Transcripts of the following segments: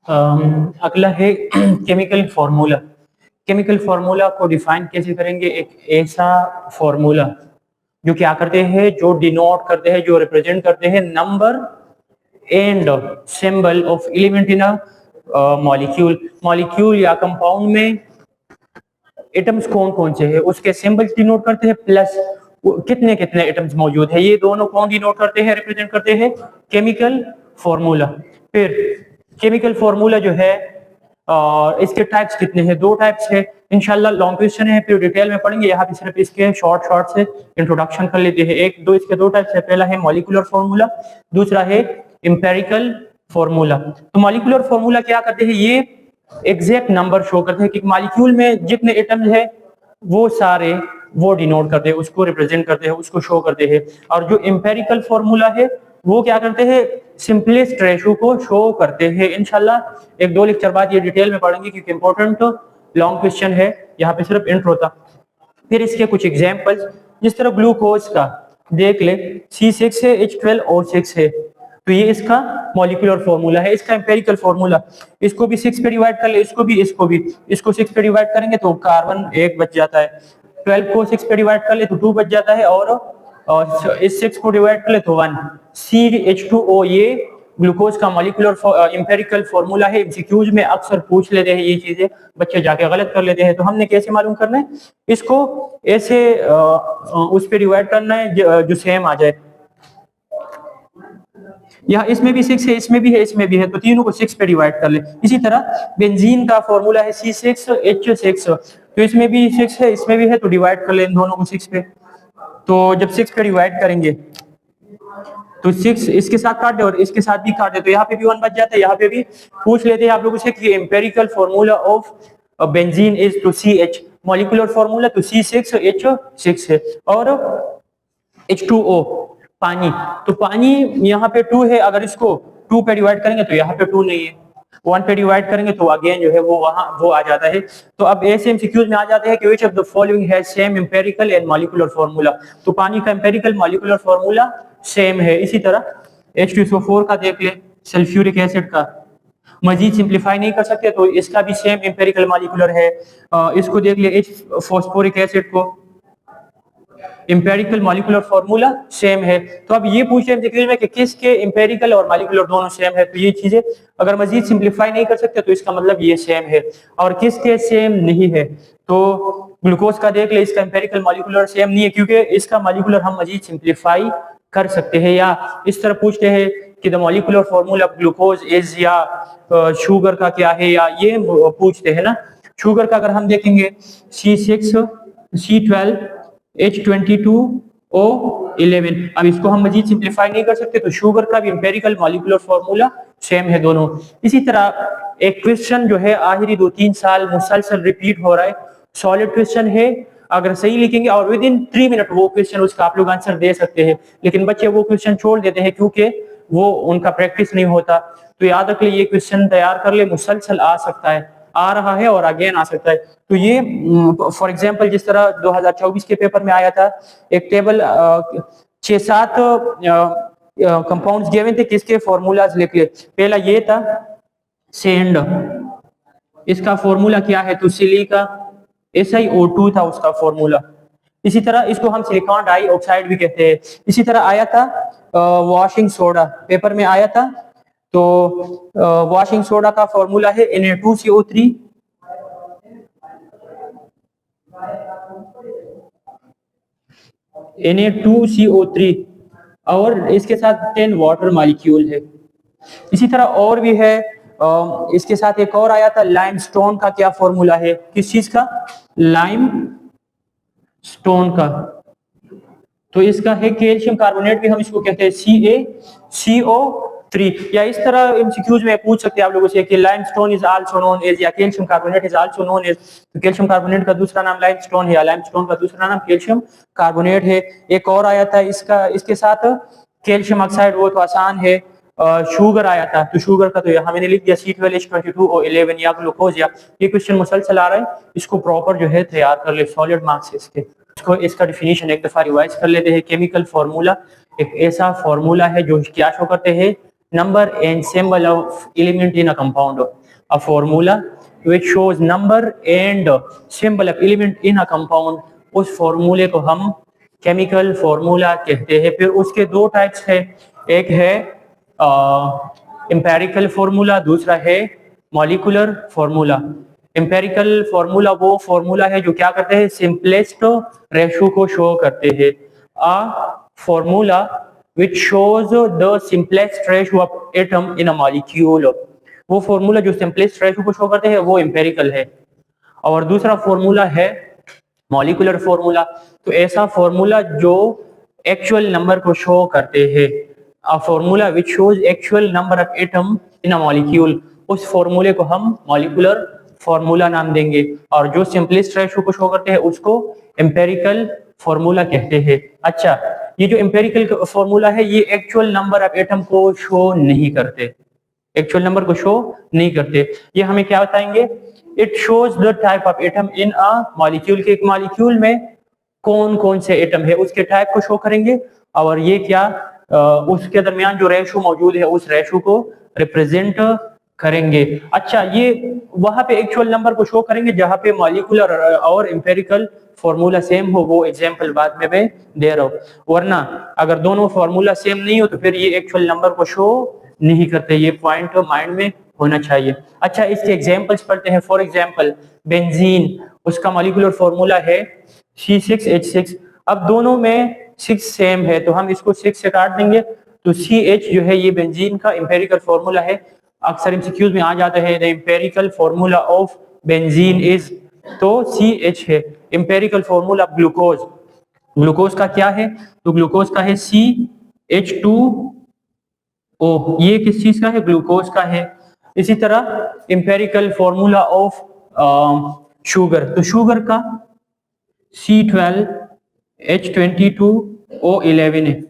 अगला है chemical formula. Chemical formula को डिफाइन कैसे करेंगे? एक ऐसा फार्मूला जो क्या करते हैं, जो डिनोट करते हैं, जो रिप्रेजेंट करते हैं number and symbol of element in a molecule. Molecule या कंपाउंड में एटम्स कौन कौन से हैं, उसके सिंबल्स डिनोट करते हैं, प्लस कितने कितने एटम्स मौजूद है, ये दोनों कौन डिनोट करते हैं, रिप्रेजेंट करते हैं? Chemical formula. फिर केमिकल फार्मूला जो है इसके टाइप्स कितने हैं? दो टाइप्स है। इंशाल्लाह लॉन्ग क्वेश्चन है, फिर डिटेल में पढ़ेंगे। यहाँ पे सिर्फ इसके शॉर्ट शॉर्ट से इंट्रोडक्शन कर लेते हैं। एक दो इसके दो टाइप्स है। पहला है मॉलिक्यूलर फार्मूला, दूसरा है इंपेरिकल फार्मूला। तो मॉलिक्यूलर फार्मूला क्या करते हैं? ये एग्जैक्ट नंबर शो करते हैं कि मॉलिक्यूल में जितने एटम्स है वो सारे वो डिनोट करते हैं, उसको रिप्रेजेंट करते हैं, उसको शो करते हैं। और जो इंपेरिकल फार्मूला है वो क्या करते हैं? सिंपलेस्ट रेशो को शो करते हैं। इंशाल्लाह एक दो लेक्चर बाद ये डिटेल में पढ़ेंगे क्योंकि इंपॉर्टेंट लॉन्ग क्वेश्चन है, यहाँ पे सिर्फ इंट्रो था। फिर इसके कुछ एग्जांपल्स, जिस तरह ग्लूकोज का देख ले, C6 है, H12O6 है, तो ये इसका मॉलिक्यूलर फार्मूला है। इसका एम्पेरिकल फार्मूला, इसको भी 6 पे डिवाइड कर ले, इसको भी, इसको 6 पे डिवाइड करेंगे तो कार्बन 1 बच जाता है। 12 को 6 पे डिवाइड कर ले तो 2 बच जाता है, और इस 6 को डिवाइड कर ले तो 1। CH2O ये ग्लूकोज का मॉलिक्यूलर एम्पेरिकल फार्मूला है। एमसीक्यूज में अक्सर पूछ लेते हैं ये चीजें, बच्चे जाके गलत कर लेते हैं। तो हमने कैसे मालूम करना है इसको? ऐसे उस पे डिवाइड करना है जो सेम आ जाए। यहाँ इसमें भी 6 है, इसमें भी है, इसमें भी है, तो तीनों को 6 पे डिवाइड कर ले। इसी तरह बेंजीन का फॉर्मूला है C6H6, तो इसमें भी 6 है, इसमें भी है, तो डिवाइड कर ले इन दोनों को 6 पे। तो जब 6 पे डिवाइड करेंगे तो 6 इसके साथ काट दे और इसके साथ भी काट दे, तो यहाँ पे भी 1 बच जाता है। यहाँ पे भी पूछ लेते हैं आप लोगों से कि empirical formula of benzene is two CH, molecular formula तो C6H6 है। और H2O पानी, तो पानी यहाँ पे 2 है, अगर इसको 2 पे डिवाइड करेंगे तो यहाँ पे 2 नहीं है, 1 पे डिवाइड करेंगे तो अगेन जो है वो वहां वो आ जाता है। तो अब ऐसे एमसीक्यूज में आ जाते हैं कि which of the following has same empirical and molecular formula. तो पानी का एम्पेरिकल मॉलिक्यूलर फार्मूला सेम है। इसी तरह H2SO4 का देख ले, सल्फ्यूरिक एसिड का, मजीद सिंप्लीफाई नहीं कर सकते तो इसका भी सेम एम्पेरिकल मॉलिक्यूलर है। इसको देख ले, H फॉस्फोरिक एसिड को, इंपेरिकल मॉलिक्यूलर फार्मूला सेम है। तो अब ये पूछे एमसीक्यू में कि किसके इंपेरिकल और मॉलिक्यूलर दोनों सेम है, तो ये चीजें अगर मजीद सिंप्लीफाई नहीं कर सकते तो इसका मतलब ये सेम है। और किसके सेम नहीं है? तो ग्लूकोज का देख ले, इसका इंपेरिकल मॉलिक्यूलर सेम नहीं है क्योंकि इसका मॉलिक्यूलर हम मजीद सिंप्लीफाई कर सकते हैं। या इस तरह पूछते हैं कि the molecular formula of glucose is, या शुगर का क्या है, या ये पूछते हैं ना। शुगर का अगर हम देखेंगे C6H12H22O11, अब इसको हम मजीद सिंप्लीफाई नहीं कर सकते तो शुगर का भी इंपेरिकल मॉलिक्यूलर फार्मूला सेम है दोनों। इसी तरह एक क्वेश्चन जो है आखिरी 2-3 साल मुसलसल रिपीट हो रहा है, सॉलिड क्वेश्चन है, अगर सही लिखेंगे और विद इन 3 मिनट वो क्वेश्चन उसका आप लोग आंसर दे सकते हैं, लेकिन बच्चे वो क्वेश्चन छोड़ देते हैं क्योंकि वो उनका प्रैक्टिस नहीं होता। तो याद रख ले, ये क्वेश्चन तैयार कर ले, मुसलसल आ सकता है, आ रहा है और अगेन आ सकता है। तो ये फॉर एग्जांपल जिस तरह 2024 के पेपर में आया था, एक टेबल 6-7 कंपाउंड्स दिए हुए थे, किसके फॉर्मूलाज लिख ले। पहला ये था सेंड, इसका फॉर्मूला क्या है? तो सिलिका SiO2 था उसका फॉर्मूला। इसी तरह इसको हम सिलिकॉन डाइऑक्साइड भी कहते हैं। इसी तरह आया था वॉशिंग सोडा, पेपर में आया था, तो वॉशिंग सोडा का फॉर्मूला है Na2CO3 Na2CO3 और इसके साथ 10 वाटर मॉलिक्यूल है। इसी तरह और भी है, इसके साथ एक और आया था लाइमस्टोन का क्या फॉर्मूला है? किस चीज का? लाइम स्टोन का, तो इसका है कैल्शियम कार्बोनेट, भी हम इसको कहते हैं CaCO3। या इस तरह एमसीक्यूज में पूछ सकते हैं आप लोगों से कि limestone is also known as, या calcium carbonate is also known as. तो कैल्शियम कार्बोनेट का दूसरा नाम लाइमस्टोन है, या लाइमस्टोन का दूसरा नाम कैल्शियम कार्बोनेट है। एक और आया था इसका, इसके साथ कैल्शियम ऑक्साइड, वो तो आसान है। शुगर आया था, तो शुगर का तो यहाँ मैंने लिख दिया C12H22O11 या ग्लूकोज। या ये क्वेश्चन मुसलसल आ रहा है, इसको प्रॉपर जो है तैयार कर ले, सॉलिड मार्क्स इसके। इसको इसका डिफिनीशन एक दफा रिवाइज कर लेते हैं। केमिकल फार्मूला एक ऐसा फार्मूला है जो क्या शो करते हैं? number and symbol of element in a compound. A formula which shows number and symbol of element in a compound, उस फॉर्मूले को हम केमिकल फॉर्मूला कहते हैं। फिर उसके दो टाइप्स है, एक है एम्पेरिकल फॉर्मूला, दूसरा है मॉलिक्यूलर फॉर्मूला। एम्पेरिकल फॉर्मूला वो फॉर्मूला है जो क्या करते हैं, सिंपलेस्ट रेशो को शो करते हैं। A formula which shows the simplest ratio of atom in a molecule, वो फॉर्मूला जो सिंपलेस्ट रेशो को शो करते हैं वो एम्पेरिकल है। और दूसरा फॉर्मूला है मॉलिक्यूलर फॉर्मूला, तो ऐसा फॉर्मूला जो एक्चुअल नंबर को शो करते हैं। A formula which shows actual number of atom in a molecule, उस फॉर्मूले को हम मॉलिक्यूलर फॉर्मूला नाम देंगे। और जो सिंपलेस्ट रेशो को शो करते हैं उसको एम्पेरिकल फॉर्मूला कहते हैं। अच्छा, ये जो एम्पेरिकल फॉर्मूला है ये एक्चुअल नंबर ऑफ एटम को शो नहीं करते, एक्चुअल नंबर को शो नहीं करते। ये हमें क्या बताएंगे, it shows the type of atom in a molecule, के एक मॉलिक्यूल में कौन कौन से एटम है उसके टाइप को शो करेंगे। और ये क्या उसके दरमियान जो रेशो मौजूद है उस रेशो को रिप्रेजेंट करेंगे। अच्छा, ये वहां पे एक्चुअल नंबर को शो करेंगे जहां पे मॉलिक्यूलर और एम्पेरिकल फॉर्मूला सेम हो, वो एग्जांपल बाद में मैं दे रहा हूँ। वरना अगर दोनों फॉर्मूला सेम नहीं हो तो फिर ये एक्चुअल नंबर को शो नहीं करते, ये पॉइंट माइंड में होना चाहिए। अच्छा, इसके एग्जांपल्स पढ़ते हैं। फॉर एग्जांपल बेंजीन, उसका मॉलिक्यूलर फॉर्मूला है C6H6। अब दोनों में 6 सेम है तो हम इसको 6 से काट देंगे तो CH जो है ये बेंजीन का एम्पेरिकल फॉर्मूला है। अक्सर एमसीक्यूज में आ जाता है the empirical formula of benzene is, तो CH है। एम्पेरिकल फॉर्मूला ग्लूकोज, ग्लूकोज का क्या है, तो ग्लूकोज का है CH2O, ये किस चीज का है, ग्लूकोज का है। इसी तरह एम्पेरिकल फॉर्मूला ऑफ शुगर, तो शुगर का C12H22O11 है।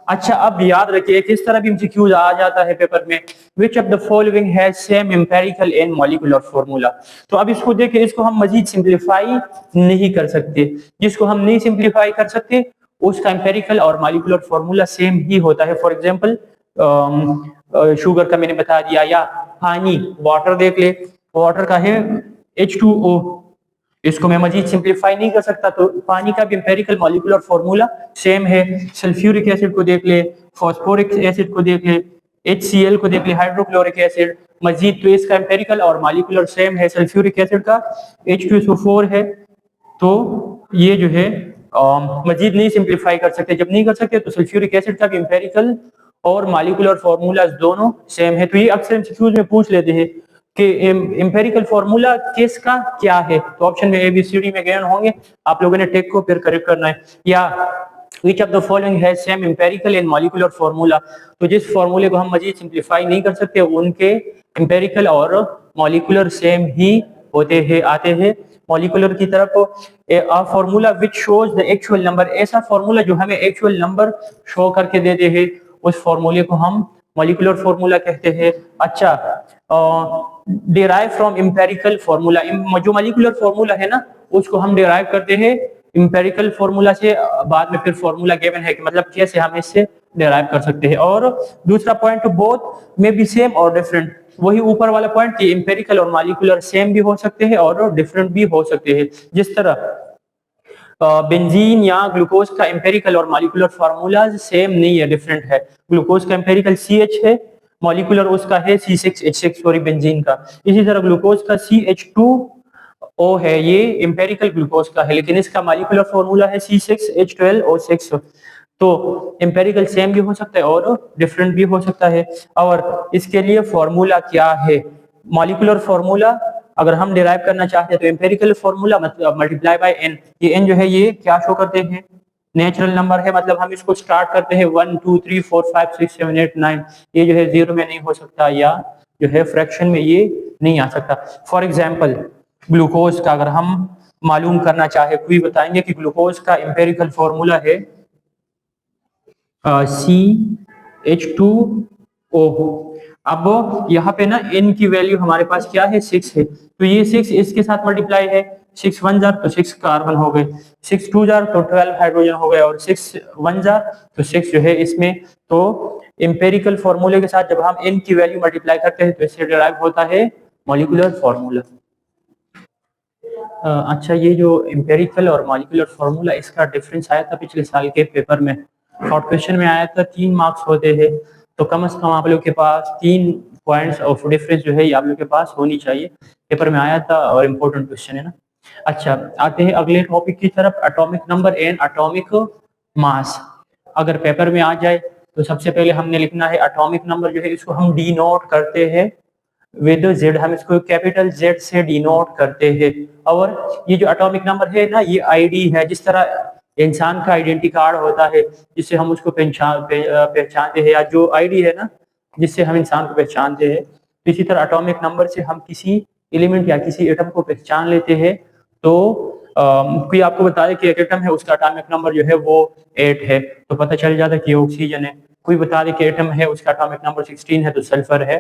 अच्छा, अब याद रखिए किस तरह भी एमसीक्यूज आ जाता है पेपर में, which of the following has same empirical and molecular formula. तो अब इसको देखिए, इसको हम मजीद सिंप्लीफाई नहीं कर सकते, जिसको हम नहीं सिंप्लीफाई कर सकते उसका एम्पेरिकल और मॉलिक्यूलर फॉर्मूला सेम ही होता है। फॉर एग्जांपल शुगर का मैंने बता दिया, या पानी वाटर देख ले, वाटर का है H2O, इसको मैं मजीद सिंप्लीफाई नहीं कर सकता, तो पानी का भी एम्पेरिकल मॉलिक्यूलर फॉर्मूला सेम है। सल्फ्यूरिक एसिड को देख ले, फॉस्फोरिक एसिड को देख ले, HCl को देख ले, हाइड्रोक्लोरिक एसिड, मजीद तो इसका एम्पेरिकल और मॉलिक्यूलर सेम है। सल्फ्यूरिक एसिड का H2SO4 है, तो ये जो है मजीद नहीं सिंप्लीफाई कर सकते। जब नहीं कर सकते तो सल्फ्यूरिक एसिड का भी एम्पेरिकल और मॉलिक्यूलर फॉर्मूला दोनों सेम है। तो ये अक्सर एमसीक्यूज में पूछ लेते हैं कि एम्पेरिकल फॉर्मूला किसका क्या है, तो ऑप्शन में ABCD में गिवन होंगे, आप लोगों ने टेक को फिर करेक्ट करना है। या which of the following has same empirical and molecular formula, तो जिस फॉर्मूले को हम मजीद सिंप्लीफाई नहीं कर सकते उनके एम्पेरिकल और मॉलिक्यूलर सेम ही होते हैं, आते हैं मॉलिक्यूलर की तरफ। A formula which shows the actual number, ऐसा फॉर्मूला जो हमें एक्चुअल नंबर शो करके देते हैं उस फॉर्मूले को हम मॉलिक्यूलर फॉर्मूला कहते हैं। अच्छा, डिराइव फ्रॉम एम्पेरिकल फॉर्मूला, जो मॉलिक्यूलर फॉर्मूला है ना उसको हम डिराइव करते हैं एम्पेरिकल फॉर्मूला से। बाद में फिर फॉर्मूला गिवन है कि मतलब कैसे हम इससे डिराइव कर सकते हैं। और दूसरा पॉइंट, बोथ में बी सेम और डिफरेंट, वही ऊपर वाला पॉइंट कि एम्पेरिकल और मॉलिक्यूलर सेम भी हो सकते हैं और डिफरेंट भी हो सकते हैं। जिस तरह बेंजीन या ग्लूकोज का एम्पेरिकल और मॉलिक्यूलर फार्मूला सेम नहीं है, डिफरेंट है। ग्लूकोज का एम्पेरिकल CH है, मॉलिक्यूलर उसका है C6H6, सॉरी बेंजीन का। इसी तरह ग्लूकोज का CH2O है, ये एम्पेरिकल ग्लूकोज का है, लेकिन इसका मॉलिक्यूलर फार्मूला है C6H12O6। तो एम्पेरिकल सेम भी हो सकता है और डिफरेंट भी हो सकता है। और इसके लिए फॉर्मूला क्या है, मॉलिक्यूलर फॉर्मूला अगर हम डिराइव करना चाहते हैं तो एम्पेरिकल फॉर्मूला मतलब मल्टीप्लाई बाय n, ये n जो है ये क्या शो करते हैं, नेचुरल नंबर है, मतलब हम इसको स्टार्ट करते हैं 1 2 3 4 5 6 7 8 9, ये जो है 0 में नहीं हो सकता या जो है फ्रैक्शन में ये नहीं आ सकता। फॉर एग्जांपल ग्लूकोज का अगर हम मालूम करना चाहे, कोई बताएंगे कि ग्लूकोज का एम्पेरिकल फॉर्मूला है CH2O, अब यहाँ पे ना n की वैल्यू हमारे पास क्या है 6 है, तो ये 6 इसके साथ मल्टीप्लाई है, 6 1 जार तो 6 कार्बन हो गए, 6 2 जार तो 12 हाइड्रोजन हो गए, और 6 1 जार तो 6 जो है इसमें। तो एम्पेरिकल फॉर्मूले के साथ जब हम n की वैल्यू मल्टीप्लाई करते हैं तो इससे डिराइव होता है मॉलिक्यूलर फॉर्मूला। अच्छा, ये जो एम्पेरिकल और मॉलिक्यूलर फॉर्मूला इसका डिफरेंस आया था पिछले साल के पेपर में, शॉर्ट क्वेश्चन में आया था, 3 मार्क्स होते हैं, तो कम से कम आप लोग के पास 3 पॉइंट्स ऑफ डिफरेंस जो है ये आप लोग के पास होनी चाहिए, पेपर में आया था और इम्पोर्टेंट क्वेश्चन है ना। अच्छा, आते हैं अगले टॉपिक की तरफ, atomic number and atomic mass. अगर पेपर में आ जाए तो सबसे पहले हमने लिखना है एटॉमिक नंबर जो है इसको हम डिनोट करते हैं विद जेड, हम इसको कैपिटल जेड से डिनोट करते हैं। और ये जो एटॉमिक नंबर है ना, ये आईडी है, जिस तरह इंसान का आइडेंटिटी कार्ड होता है जिससे हम उसको पहचानते हैं, या जो आईडी है ना जिससे हम इंसान को पहचानते हैं, तो इसी तरह एटॉमिक नंबर से हम किसी एलिमेंट या किसी एटम को पहचान लेते हैं। तो कोई आपको बता दे कि एक एटम है उसका एटॉमिक नंबर जो है वो 8 है, तो पता चल जाता है कि ऑक्सीजन है। कोई बता दे कि एटम है उसका एटॉमिक नंबर 16 है तो सल्फर है।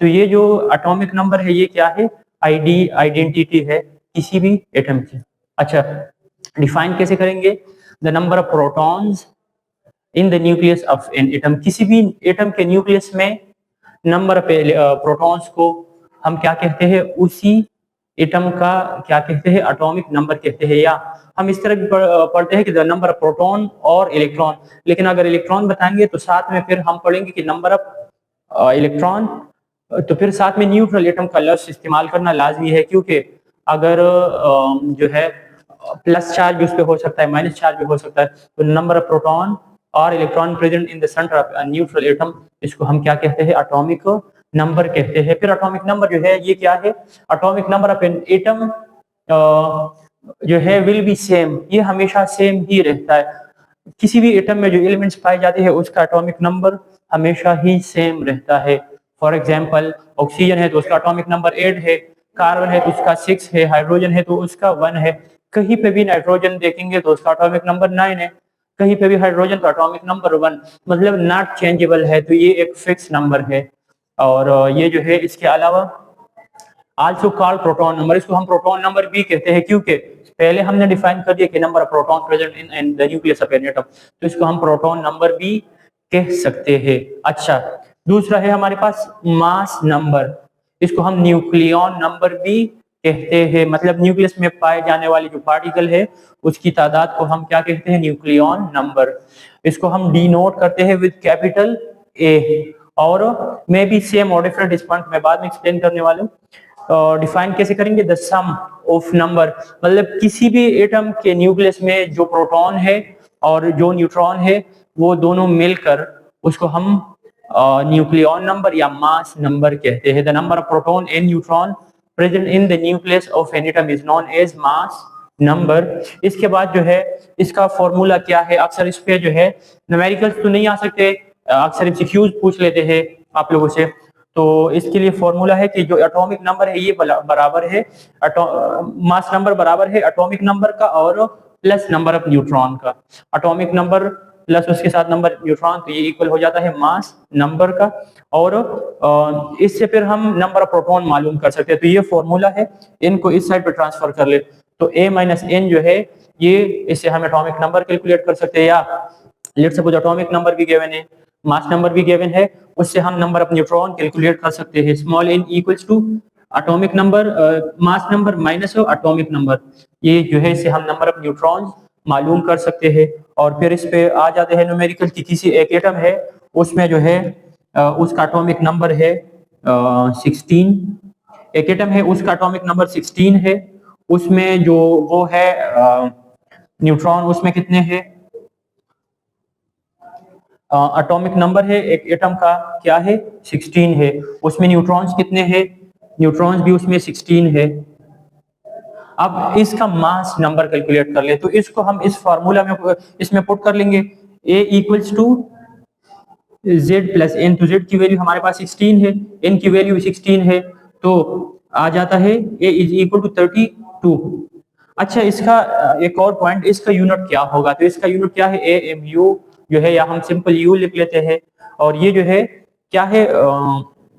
तो ये जो एटॉमिक नंबर है ये क्या है, आइडेंटिटी है किसी भी एटम की। अच्छा, डिफाइन कैसे करेंगे, the number of protons in the nucleus of an atom, किसी भी एटम के न्यूक्लियस में नंबर ऑफ प्रोटॉन्स को हम क्या कहते हैं, उसी एटम का क्या कहते हैं, एटॉमिक नंबर कहते हैं। या हम इस तरह भी पढ़ते हैं कि द नंबर ऑफ प्रोटॉन और इलेक्ट्रॉन, लेकिन अगर इलेक्ट्रॉन बताएंगे तो साथ में फिर हम पढ़ेंगे कि नंबर ऑफ इलेक्ट्रॉन, तो फिर साथ में न्यूट्रल एटम का लफ्ज इस्तेमाल करना लाजमी है, क्योंकि अगर जो है प्लस चार्ज उस पर हो सकता है, माइनस चार्ज भी हो सकता है, तो नंबर ऑफ प्रोटॉन और electron present in the centre of neutral atom, इसको हम क्या कहते हैं, एटॉमिक नंबर कहते हैं। फिर एटॉमिक नंबर जो है ये क्या है, atomic number of an atom जो है विल बी सेम, ये हमेशा सेम ही रहता है। किसी भी एटम में जो एलिमेंट्स पाए जाते हैं उसका एटॉमिक नंबर हमेशा ही सेम रहता है। फॉर एग्जांपल, ऑक्सीजन है तो उसका एटॉमिक नंबर 8 है, कार्बन है तो उसका 6 है, हाइड्रोजन है तो उसका 1 है। कहीं पे भी नाइट्रोजन देखेंगे तो उसका एटॉमिक नंबर 9 है, कहीं पे भी हाइड्रोजन तो एटॉमिक नंबर 1, मतलब नॉट चेंजेबल है, तो ये एक फिक्स नंबर है। और ये जो है इसके अलावा आल्सो कॉल्ड प्रोटॉन नंबर, इसको हम प्रोटॉन नंबर भी कहते हैं, क्योंकि पहले हमने डिफाइन कर दिया कि number of proton present in the nucleus of an atom, तो इसको हम प्रोटॉन नंबर भी कह सकते हैं। अच्छा, दूसरा है हमारे पास मास नंबर, इसको हम न्यूक्लियन नंबर भी कहते हैं, मतलब न्यूक्लियस में पाए जाने वाली जो पार्टिकल है उसकी तादाद को हम क्या कहते हैं, न्यूक्लियन नंबर। इसको हम डिनोट करते हैं विद कैपिटल ए, और मे बी सेम और डिफरेंट, इस पॉइंट में बाद में एक्सप्लेन करने वाला हूँ। डिफाइन कैसे करेंगे, द सम ऑफ नंबर, मतलब किसी भी एटम के न्यूक्लियस में जो प्रोटॉन है और जो न्यूट्रॉन है वो दोनों मिलकर उसको हम न्यूक्लियन नंबर या मास नंबर कहते हैं। The number of proton and neutron present in the nucleus of an atom is known as mass number. इसके बाद जो है इसका फॉर्मूला क्या है, अक्सर इस पे जो है न्यूमेरिकल्स तो नहीं आ सकते, अक्सर एमसीक्यूज पूछ लेते हैं आप लोगों से, तो इसके लिए फॉर्मूला है कि जो एटॉमिक नंबर है ये बराबर है मास नंबर बराबर है एटॉमिक नंबर का और प्लस नंबर ऑफ न्यूट्रॉन का। एटॉमिक नंबर प्लस उसके साथ नंबर न्यूट्रॉन, तो ये इक्वल हो जाता है मास नंबर का। और इससे फिर हम नंबर ऑफ प्रोटॉन मालूम कर सकते हैं, तो ये फॉर्मूला है, इनको इस साइड पर ट्रांसफर कर ले, तो a माइनस n जो है ये, इससे हम एटॉमिक नंबर कैलकुलेट कर सकते हैं। या लेट सपोज एटॉमिक नंबर भी गिवन है, मास नंबर भी गिवन है, उससे हम नंबर ऑफ न्यूट्रॉन कैलकुलेट कर सकते हैं। Small n equals to atomic number mass number minus atomic number, ये जो है इससे हम नंबर ऑफ न्यूट्रॉन मालूम कर सकते हैं। और फिर इस पे आ जाते हैं न्यूमेरिकल की, किसी एक एटम है उसमें जो है उसका एटॉमिक नंबर है 16, एक एटम है उसका एटॉमिक नंबर 16 है, उसमें जो वो है न्यूट्रॉन उसमें कितने हैं, एटॉमिक नंबर है एक एटम का क्या है 16 है, उसमें न्यूट्रॉन्स कितने हैं, न्यूट्रॉन्स भी उसमें 16 है। अब इसका मास नंबर कैलकुलेट कर ले, तो इसको हम इस फार्मूला में इसमें पुट कर लेंगे, a equals to z plus n, तो z की वैल्यू हमारे पास 16 है, n की वैल्यू 16 है, तो आ जाता है a इज इक्वल टू 32। अच्छा, इसका एक और पॉइंट, इसका यूनिट क्या होगा, तो इसका यूनिट क्या है, AMU जो है, या हम सिंपल U लिख लेते हैं। और ये जो है क्या है,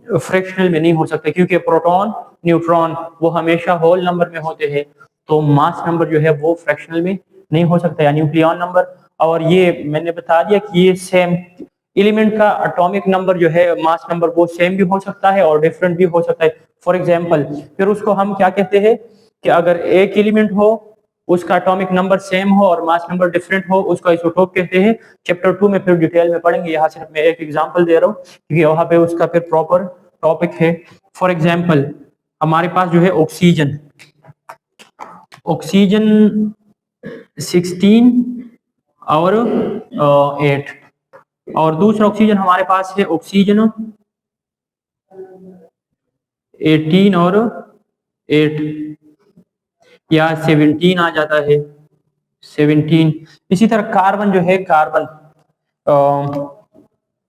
फ्रैक्शनल में नहीं हो सकते, क्योंकि प्रोटॉन न्यूट्रॉन वो हमेशा होल नंबर में होते हैं, तो मास नंबर जो है वो फ्रैक्शनल में नहीं हो सकता या न्यूक्लियन नंबर। और ये मैंने बता दिया कि ये सेम एलिमेंट का एटॉमिक नंबर जो है मास नंबर वो सेम भी हो सकता है और डिफरेंट भी हो सकता है। फॉर एग्जांपल फिर उसको हम क्या कहते हैं कि अगर एक एलिमेंट हो उसका एटॉमिक नंबर सेम हो और मास नंबर डिफरेंट हो, उसको आइसोटोप कहते हैं। चैप्टर 2 में फिर डिटेल में पढ़ेंगे, यहाँ सिर्फ मैं एक एग्जांपल दे रहा हूँ क्योंकि वहाँ पे उसका फिर प्रॉपर टॉपिक है। फॉर एग्जांपल हमारे पास जो है ऑक्सीजन, ऑक्सीजन 16 और 8, और दूसरा ऑक्सीजन हमारे पास है ऑक्सीजन 18 और 8 या 17 आ जाता है 17। इसी तरह कार्बन जो है कार्बन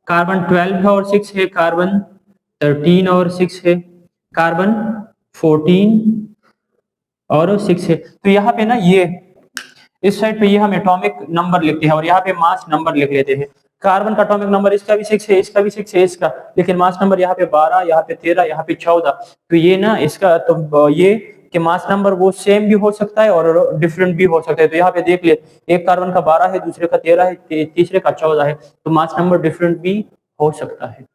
कार्बन 12 है और 6 है, कार्बन 13 और 6 है, कार्बन 14 और 6 है। तो यहाँ पे ना ये इस साइड पे ये हम एटॉमिक नंबर लिखते हैं और यहाँ पे मास नंबर लिख लेते हैं। कार्बन का एटॉमिक नंबर इसका भी 6 है, इसका भी 6 है, इसका, लेकिन मास नंबर यहाँ पे 12, यहाँ पे 13, यहाँ पे 14। तो ये ना इसका तो ये कि मास नंबर वो सेम भी हो सकता है और डिफरेंट भी हो सकता है। तो यहाँ पे देख ले, एक कार्बन का 12 है, दूसरे का 13 है, तीसरे का 14 है, तो मास नंबर डिफरेंट भी हो सकता है।